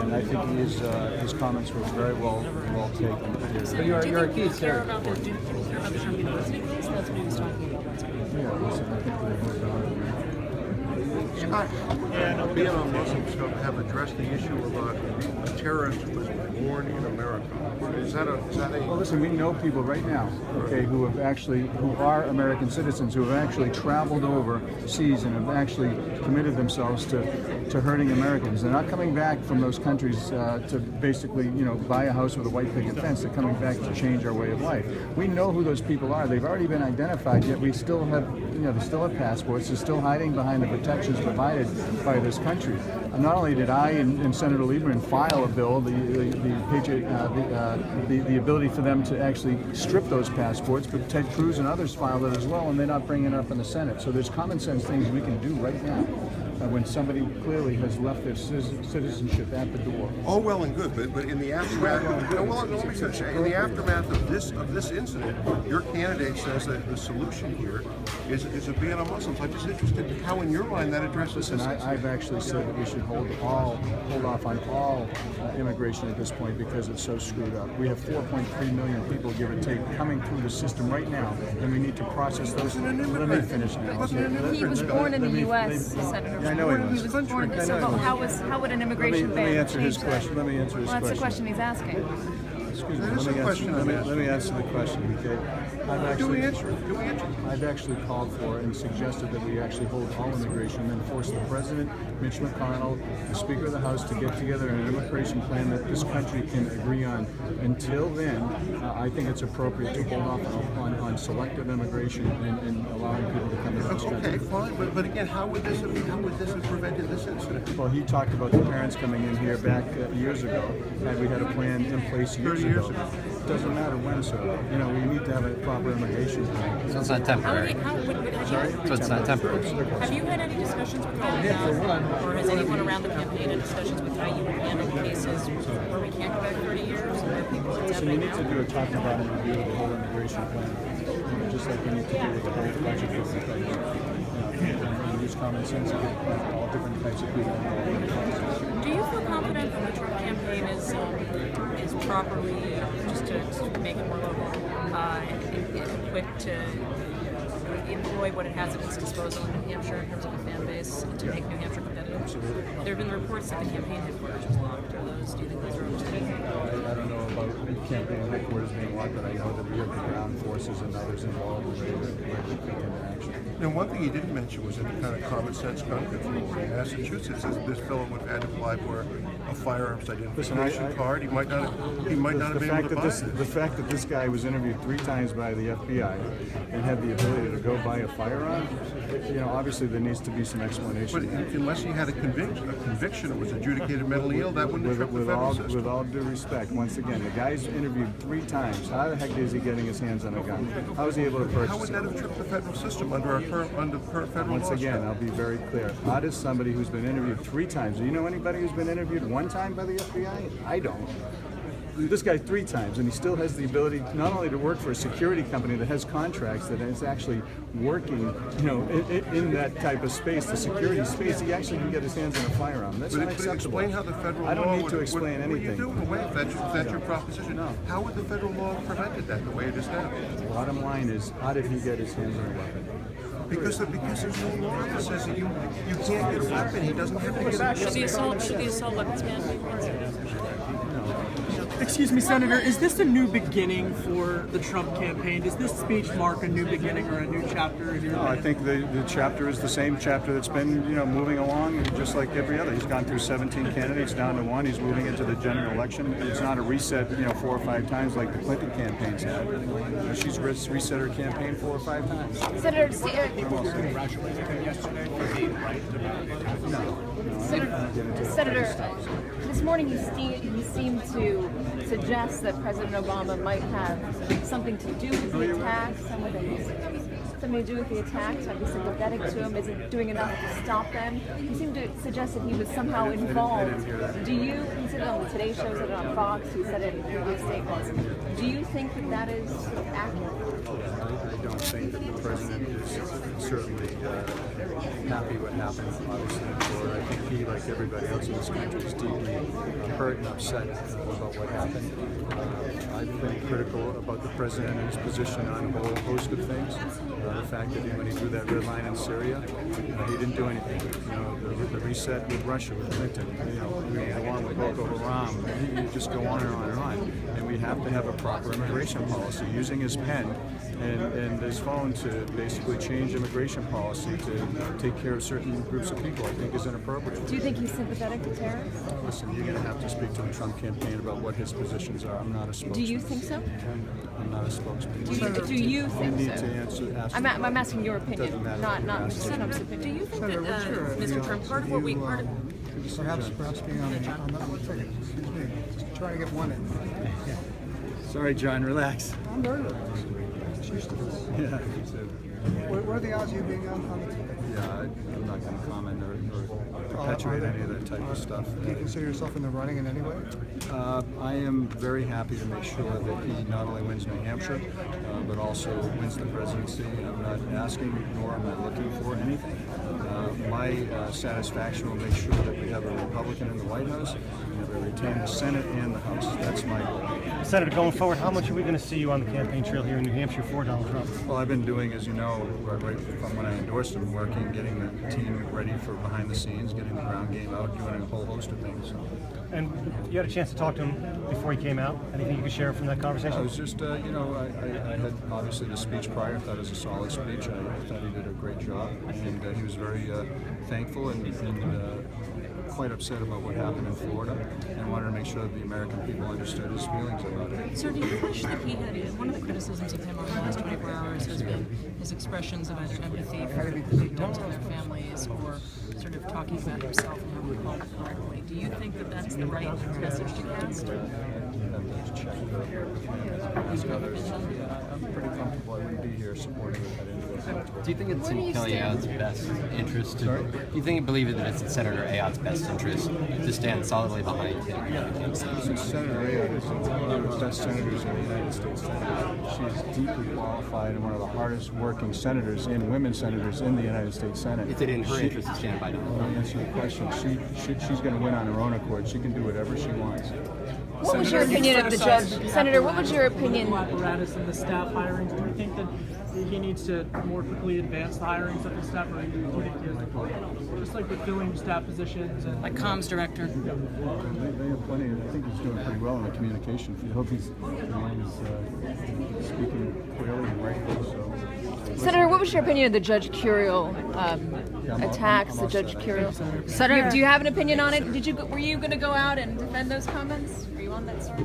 and I think his comments were very well taken. So you're a key care about the Trump University case? That's what he was talking about. Yeah, listen, I think we moved on. Scott, BLM Muslims have addressed the issue about a terrorist who was born in America. Is that a? Well, listen, we know people right now, okay, who are American citizens, who have actually traveled overseas and have actually committed themselves to hurting Americans. They're not coming back from those countries to basically, buy a house with a white picket fence. They're coming back to change our way of life. We know who those people are. They've already been identified, yet we still have, they still have passports. They're still hiding behind the protections provided by this country. Not only did I and Senator Lieberman file a bill, the ability for them to actually strip those passports, but Ted Cruz and others filed it as well, and they're not bringing it up in the Senate. So there's common sense things we can do right now when somebody clearly has left their citizenship at the door. All well and good, but in the aftermath, in the aftermath of this incident, your candidate says that the solution here is a ban on Muslims. I'm just interested in how, in your mind, that addresses this. I've actually said that we should hold off on all immigration at this point because it's so screwed up. We have 4.3 million people, give or take, coming through the system right now, and we need to process those. Let me finish now. He was born in the U.S., Senator. I know he was. Born in the, so how would an immigration ban Let me answer his change question. that? Let me answer his question. Well, that's the question he's asking. Excuse me. Let me answer the question, okay? I've actually called for and suggested that we actually hold all immigration and then force the President, Mitch McConnell, the Speaker of the House to get together an immigration plan that this country can agree on. Until then, I think it's appropriate to hold off on selective immigration and allowing people to come into this country. Okay, fine, but again, how would this have prevented this incident? Well, he talked about the parents coming in here back years ago, and we had a plan in place years ago. It doesn't matter when, sir. We need to have a proper immigration plan. So it's not temporary. So it's not temporary. Have you had any discussions with him about, or has anyone around the campaign had discussions with how you would handle cases where we can't go back 30 years? Listen, we need to do a top to bottom review of the whole immigration plan, just like we need to do with the whole budget for the country. And use common sense to get all different types of people involved. Do you feel confident that the Trump campaign is properly, just to make it more local, equipped to employ what it has at its disposal in New Hampshire in terms of a fan base to make New Hampshire competitive? Absolutely. There have been reports that the campaign headquarters was locked. Do you think those are overstated? I don't know about the campaign headquarters being locked, but I know that we have the ground forces and others involved in ready to kick into action. Now, one thing you didn't mention was any kind of common sense gun control. In Massachusetts, this fellow would have had to apply for a firearms identification card. He might not have been able to buy it. The fact that this guy was interviewed 3 times by the FBI and had the ability to go buy a firearm, obviously there needs to be some explanation. But unless he had a conviction or was adjudicated mentally ill, that wouldn't have tripped the federal system. With all due respect, once again, the guy's interviewed 3 times. How the heck is he getting his hands on a gun? How is he able to purchase it? How would that have tripped the federal system under current federal laws? Once again, I'll be very clear. How does somebody who's been interviewed 3 times, do you know anybody who's been interviewed 1 time by the FBI? I don't. This guy 3 times, and he still has the ability not only to work for a security company that has contracts that is actually working, in that type of space, the security space. He actually can get his hands on a firearm. That's not acceptable. Explain how the federal law. I don't need to explain anything. What are you doing? If that's your proposition. No. How would the federal law have prevented that the way it is now? The bottom line is, how did he get his hands on a weapon? Because there's no law that says that you can't get a weapon. He doesn't have to get a weapon. Should the assault weapons ban be reinstated? Excuse me, Senator, is this a new beginning for the Trump campaign? Does this speech mark a new beginning or a new chapter in your life? I think the chapter is the same chapter that's been, moving along just like every other. He's gone through 17 candidates down to 1. He's moving into the general election. It's not a reset, 4 or 5 times like the Clinton campaigns had. She's reset her campaign 4 or 5 times. Senator, Senator, this morning you seemed to suggest that President Obama might have something to do with the attacks, something to do with the attacks, might be sympathetic to him, isn't doing enough to stop them. You seem to suggest that he was somehow involved. Do you, he said it on the Today Show, said it on Fox, he said it in previous statements. Do you think that is accurate? I don't think that the president is certainly happy what happened, obviously, in Florida. I think he, like everybody else in this country, is deeply hurt and upset about what happened. I've been critical about the president and his position on a whole host of things. The fact that when he drew that red line in Syria, he didn't do anything. The reset with Russia, with Clinton, along with Boko Haram, you just go on and on and on. And we have to have a proper immigration policy. Using his pen and his phone to basically change immigration policy to take care of certain groups of people, I think is inappropriate. Do you think he's sympathetic to terrorists? Listen, you're going to have to speak to the Trump campaign about what his positions are. I'm not a spokesman. Do you think so? I'm not a spokesman. Do you think need so? to ask I'm asking your opinion, not Mr. Senator. Trump's opinion. Do you think Senator, what's your, Mr. Trump, part of what we perhaps being on the ticket. Excuse me, just trying to get one in. Sorry, John, relax. I'm very relaxed. Used to this. Yeah. What are the odds of you being on the ticket? Yeah, I'm not going to comment or perpetuate any of that type of stuff. Do you consider yourself in the running in any way? I am very happy to make sure that he not only wins New Hampshire, but also wins the presidency. I'm not asking nor am I looking for anything. My satisfaction will make sure that we have a Republican in the White House and that we retain the Senate and the House. That's my goal. Senator, going forward, how much are we going to see you on the campaign trail here in New Hampshire for Donald Trump? Well, I've been doing, as you know, right from when I endorsed him, working, getting the team ready for behind the scenes, getting the ground game out, doing a whole host of things. And you had a chance to talk to him before he came out. Anything you could share from that conversation? I was just, I had obviously the speech prior. I thought it was a solid speech. I thought he did a great job, and he was very thankful and quite upset about what happened in Florida, and wanted to make sure that the American people understood his feelings about it. Sir, do you wish that he had, one of the criticisms of him over the last 24 hours has been his expressions of either empathy for the victims and their families, or sort of talking about himself and how we call it correctly. Do you think that that's the right message to cast? I'm pretty comfortable. I wouldn't be here supporting that individual. Do you think it's in Kelly Ayotte's best interest do you believe that it's in Senator Ayotte's best interest to stand solidly behind him? Senator Ayotte is one of the best senators in the United States. She is deeply qualified and one of the hardest working senators and women senators in the United States Senate. Is it in her interest to stand by Donald Trump? To answer your question, she's going to win on her own accord. She can do whatever she wants. What was your opinion of the judge? Senator, what was your opinion? Apparatus and the staff hirings. Do you think that he needs to more quickly advance the hirings of the staff, or do you think he has, just like with filling staff positions and Like comms director? They have plenty. I think he's doing pretty well in the communication field. He's speaking clearly and rightly. So. Senator, what was your opinion of the Judge Curiel attacks? The Judge Curiel. Senator, do you have an opinion on it? Were you going to go out and defend those comments? Were you on that story?